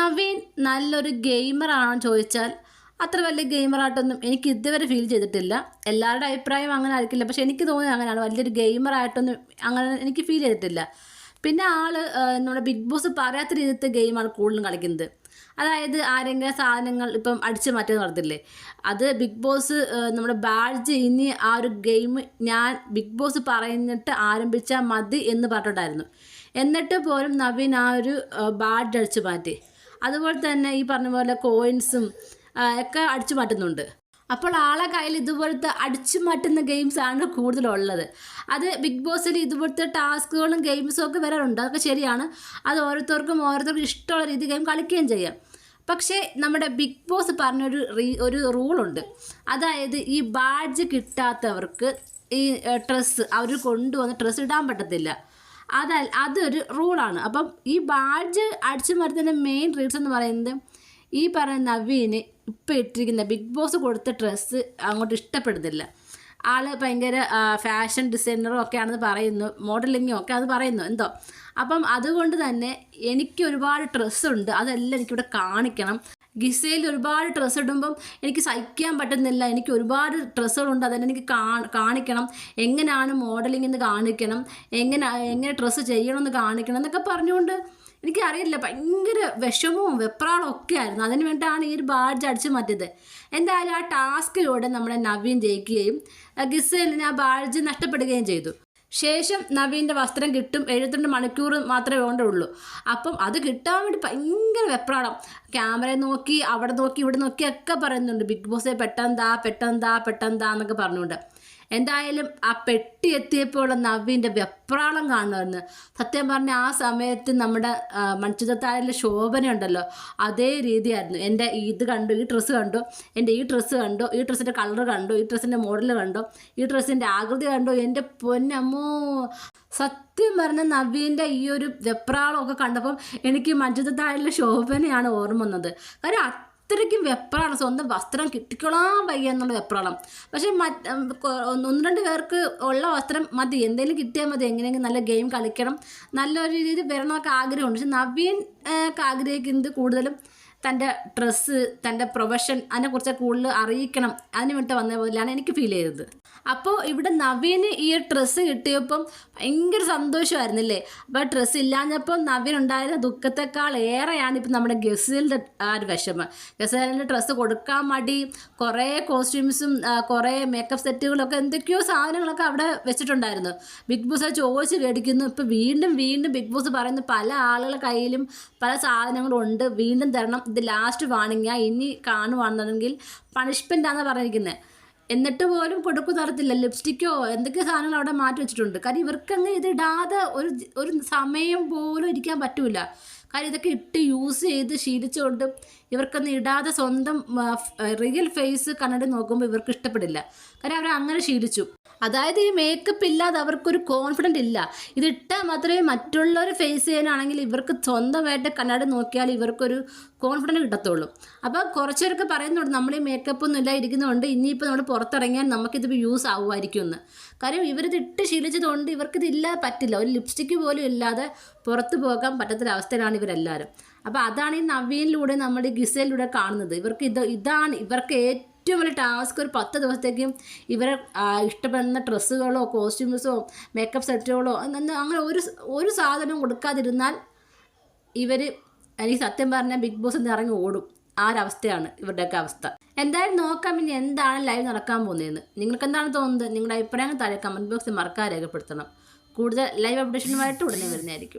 നവീൻ നല്ലൊരു ഗെയിമറാണെന്ന് ചോദിച്ചാൽ അത്ര വലിയ ഗെയിമറായിട്ടൊന്നും എനിക്ക് ഇതുവരെ ഫീൽ ചെയ്തിട്ടില്ല. എല്ലാവരുടെ അഭിപ്രായം അങ്ങനെ ആയിരിക്കില്ല, പക്ഷെ എനിക്ക് തോന്നിയത് അങ്ങനെയാണ്. വലിയൊരു ഗെയിമറായിട്ടൊന്നും അങ്ങനെ എനിക്ക് ഫീൽ ചെയ്തിട്ടില്ല. പിന്നെ നമ്മുടെ ബിഗ് ബോസ് പറയാത്ത രീതിയിലത്തെ ഗെയിമാണ് കൂടുതലും കളിക്കുന്നത്. അതായത് ആരെങ്കിലും സാധനങ്ങൾ ഇപ്പം അടിച്ചു മാറ്റുമെന്ന് പറഞ്ഞില്ലേ, അത് ബിഗ് ബോസ് നമ്മുടെ ബാഡ്ജ് ഇനി ആ ഒരു ഗെയിം ഞാൻ ബിഗ് ബോസ് പറഞ്ഞിട്ട് ആരംഭിച്ചാൽ മതി എന്ന് പറഞ്ഞിട്ടുണ്ടായിരുന്നു. എന്നിട്ട് പോലും നവീൻ ആ ഒരു ബാഡ്ജ് അടിച്ചു മാറ്റി. അതുപോലെ തന്നെ ഈ പറഞ്ഞ പോലെ കോയിൻസും ഒക്കെ അടിച്ചു മാറ്റുന്നുണ്ട്. അപ്പോൾ ആളെ കയ്യിൽ ഇതുപോലത്തെ അടിച്ചു മാറ്റുന്ന ഗെയിംസാണ് കൂടുതലുള്ളത്. അത് ബിഗ് ബോസിൽ ഇതുപോലത്തെ ടാസ്കുകളും ഗെയിംസും ഒക്കെ വരാറുണ്ട്. അതൊക്കെ ശരിയാണ്. അത് ഓരോരുത്തർക്കും ഇഷ്ടമുള്ള രീതി ഗെയിം കളിക്കുകയും ചെയ്യാം. പക്ഷേ നമ്മുടെ ബിഗ് ബോസ് പറഞ്ഞൊരു റൂളുണ്ട്. അതായത് ഈ ബാഡ്ജ് കിട്ടാത്തവർക്ക് ഈ ഡ്രസ്സ് അവർ കൊണ്ടുവന്ന് ഡ്രസ്സ് ഇടാൻ പറ്റത്തില്ല. അതൊരു റൂളാണ്. അപ്പം ഈ ബാഡ്ജ് അടിച്ചു മാറ്റുന്നതിൻ്റെ മെയിൻ റീസൺ എന്ന് പറയുന്നത് ഈ പറയുന്ന നവീന് ഇപ്പം ഇട്ടിരിക്കുന്ന ബിഗ് ബോസ് കൊടുത്ത ഡ്രസ്സ് അങ്ങോട്ട് ഇഷ്ടപ്പെടുന്നില്ല. ആൾ ഭയങ്കര ഫാഷൻ ഡിസൈനറും ഒക്കെ ആണെന്ന് പറയുന്നു, മോഡലിങ്ങും ഒക്കെ അത് പറയുന്നു എന്തോ. അപ്പം അതുകൊണ്ട് തന്നെ എനിക്ക് ഒരുപാട് ഡ്രസ്സുണ്ട്, അതെല്ലാം എനിക്കിവിടെ കാണിക്കണം. ഗിസയിൽ ഒരുപാട് ഡ്രസ്സ് ഇടുമ്പം എനിക്ക് സഹിക്കാൻ പറ്റുന്നില്ല. എനിക്ക് ഒരുപാട് ഡ്രസ്സുകളുണ്ട്, അതെല്ലാം എനിക്ക് കാണിക്കണം. എങ്ങനെയാണ് മോഡലിംഗ് എന്ന് കാണിക്കണം, എങ്ങനെ ഡ്രസ്സ് ചെയ്യണമെന്ന് കാണിക്കണം എന്നൊക്കെ പറഞ്ഞുകൊണ്ട് എനിക്കറിയില്ല, ഭയങ്കര വിഷമവും വെപ്രാളവും ഒക്കെ ആയിരുന്നു. അതിന് വേണ്ടിയിട്ടാണ് ഈ ഒരു ബാഡ്ജ് അടിച്ചു മാറ്റിയത്. എന്തായാലും ആ ടാസ്കിലൂടെ നമ്മുടെ നവീൻ ജയിക്കുകയും ഗിസേലിന് ആ ബാഡ്ജ് നഷ്ടപ്പെടുകയും ചെയ്തു. ശേഷം നവീൻ്റെ വസ്ത്രം കിട്ടും. 72 മണിക്കൂർ മാത്രമേ വേണ്ടുള്ളൂ. അപ്പം അത് കിട്ടാൻ വേണ്ടി ഭയങ്കര വെപ്രാളം. ക്യാമറയെ നോക്കി അവിടെ നോക്കി ഇവിടെ നോക്കി ഒക്കെ പറയുന്നുണ്ട്, ബിഗ് ബോസെ പെട്ടെന്താ എന്നൊക്കെ പറഞ്ഞുകൊണ്ട്. എന്തായാലും ആ പെട്ടി എത്തിയപ്പോൾ നവീൻ്റെ വെപ്രാളം കാണുമായിരുന്നു. സത്യം പറഞ്ഞാൽ ആ സമയത്ത് നമ്മുടെ മണിച്ചിത്രത്താഴിലെ ശോഭന ഉണ്ടല്ലോ, അതേ രീതിയായിരുന്നു. എൻ്റെ ഇത് കണ്ടു, ഈ ഡ്രസ്സ് കണ്ടു, എൻ്റെ ഈ ഡ്രസ്സ് കണ്ടു, ഈ ഡ്രസ്സിൻ്റെ കളർ കണ്ടു, ഈ ഡ്രസ്സിൻ്റെ മോഡൽ കണ്ടു, ഈ ഡ്രസ്സിൻ്റെ ആകൃതി കണ്ടു, എൻ്റെ പൊന്നമ്മോ. സത്യം പറഞ്ഞ നവീൻ്റെ ഈ ഒരു വെപ്രാളമൊക്കെ കണ്ടപ്പം എനിക്ക് മണിച്ചിത്രത്താഴിലെ ശോഭനയാണ് ഓർമ്മ വന്നത്. കാര്യം അത്രയ്ക്കും വെപ്രാളം, സ്വന്തം വസ്ത്രം കിട്ടിക്കൊള്ളാൻ വയ്യ എന്നുള്ള വെപ്രാളം. പക്ഷേ ഒന്ന് രണ്ട് പേർക്ക് ഉള്ള വസ്ത്രം മതി, എന്തെങ്കിലും കിട്ടിയാൽ മതി, എങ്ങനെയെങ്കിലും നല്ല ഗെയിം കളിക്കണം, നല്ലൊരു രീതിയിൽ വരണമെന്നൊക്കെ ആഗ്രഹമുണ്ട്. പക്ഷെ നവീൻ ആഗ്രഹിക്കുന്നത് കൂടുതലും തൻ്റെ ഡ്രസ്സ്, തൻ്റെ പ്രൊഫഷൻ, അതിനെക്കുറിച്ച് കൂടുതൽ അറിയിക്കണം, അതിന് വേണ്ടി വന്ന പോലെയാണ് എനിക്ക് ഫീൽ ചെയ്തത്. അപ്പോൾ ഇവിടെ നവീന് ഈ ഡ്രസ്സ് കിട്ടിയപ്പം ഭയങ്കര സന്തോഷമായിരുന്നില്ലേ. അപ്പോൾ ഡ്രസ്സ് ഇല്ലാഞ്ഞപ്പോൾ നവീൻ ഉണ്ടായിരുന്ന ദുഃഖത്തെക്കാൾ ഏറെയാണ് ഇപ്പം നമ്മുടെ ഗസലിൻ്റെ ആ ഒരു വിഷമം. ഗസലിൻ്റെ ഡ്രസ്സ് കൊടുക്കാൻ മടി, കുറേ കോസ്റ്റ്യൂംസും കുറേ മേക്കപ്പ് സെറ്റുകളൊക്കെ എന്തൊക്കെയോ സാധനങ്ങളൊക്കെ അവിടെ വെച്ചിട്ടുണ്ടായിരുന്നു. ബിഗ് ബോസ് ചോദിച്ച് മേടിക്കുന്നു. ഇപ്പോൾ വീണ്ടും ബിഗ് ബോസ് പറയുന്നു പല ആളുകളുടെ കയ്യിലും പല സാധനങ്ങളും ഉണ്ട്, വീണ്ടും തരണം, ഇത് ലാസ്റ്റ് വാണിങ്ങാ, ഇനി കാണുവാണെന്നുണ്ടെങ്കിൽ പണിഷ്മെൻ്റാണെന്ന് പറഞ്ഞിരിക്കുന്നത്. എന്നിട്ട് പോലും കൊടുക്കു തരത്തില്ല. ലിപ്സ്റ്റിക്കോ എന്തൊക്കെ സാധനങ്ങൾ അവിടെ മാറ്റി വെച്ചിട്ടുണ്ട്. കാര്യം ഇവർക്കങ്ങ് ഇതിടാതെ ഒരു സമയം പോലും ഇരിക്കാൻ പറ്റൂല. കാര്യം ഇതൊക്കെ ഇട്ട് യൂസ് ചെയ്ത് ശീലിച്ചുകൊണ്ട് ഇവർക്കൊന്നും ഇടാതെ സ്വന്തം റിയൽ ഫേസ് കണ്ണടി നോക്കുമ്പോൾ ഇവർക്ക് ഇഷ്ടപ്പെടില്ല. കാര്യം അവർ അങ്ങനെ ശീലിച്ചു. അതായത് ഈ മേക്കപ്പ് ഇല്ലാതെ അവർക്കൊരു കോൺഫിഡൻ്റ് ഇല്ല. ഇതിട്ടാൽ മാത്രമേ മറ്റുള്ളവർ ഫേസ് ചെയ്യാനാണെങ്കിൽ ഇവർക്ക് സ്വന്തമായിട്ട് കണ്ണാടി നോക്കിയാൽ ഇവർക്കൊരു കോൺഫിഡൻറ്റ് കിട്ടത്തുള്ളൂ. അപ്പോൾ കുറച്ചവരൊക്കെ പറയുന്നുണ്ട് നമ്മൾ ഈ മേക്കപ്പൊന്നും ഇല്ല ഇരിക്കുന്നതുകൊണ്ട് ഇനിയിപ്പോൾ നമ്മൾ പുറത്തിറങ്ങിയാൽ നമുക്കിത് യൂസ് ആവുമായിരിക്കും എന്ന്. കാര്യം ഇവരിത് ഇട്ട് ശീലിച്ചതുകൊണ്ട് ഇവർക്കിതില്ലാതെ പറ്റില്ല. ഒരു ലിപ്സ്റ്റിക്ക് പോലും ഇല്ലാതെ പുറത്ത് പോകാൻ പറ്റാത്തൊരവസ്ഥയിലാണ് ഇവരെല്ലാവരും. അപ്പോൾ അതാണ് ഈ നവീനിലൂടെ നമ്മുടെ ഗിസയിലൂടെ കാണുന്നത്. ഇതാണ് ഇവർക്ക് ഏറ്റവും വലിയ ടാസ്ക്. ഒരു 10 ദിവസത്തേക്കും ഇവരെ ഇഷ്ടപ്പെടുന്ന ഡ്രസ്സുകളോ കോസ്റ്റ്യൂംസോ മേക്കപ്പ് സെറ്റുകളോ അങ്ങനെ ഒരു സാധനവും കൊടുക്കാതിരുന്നാൽ എനിക്ക് സത്യം പറഞ്ഞാൽ ബിഗ് ബോസ് ഇറങ്ങി ഓടും. ആ ഒരവസ്ഥയാണ് ഇവരുടെയൊക്കെ അവസ്ഥ. എന്തായാലും നോക്കാം ഇനി എന്താണ് ലൈവ് നടക്കാൻ പോകുന്നതെന്ന്. നിങ്ങൾക്ക് എന്താണ് തോന്നുന്നത്? നിങ്ങളുടെ അഭിപ്രായങ്ങൾ താഴെ കമൻറ്റ് ബോക്സിൽ മറക്കാതെ രേഖപ്പെടുത്തണം. കൂടുതൽ ലൈവ് അപ്ഡേഷനുമായിട്ട് ഉടനെ വരുന്നതായിരിക്കും.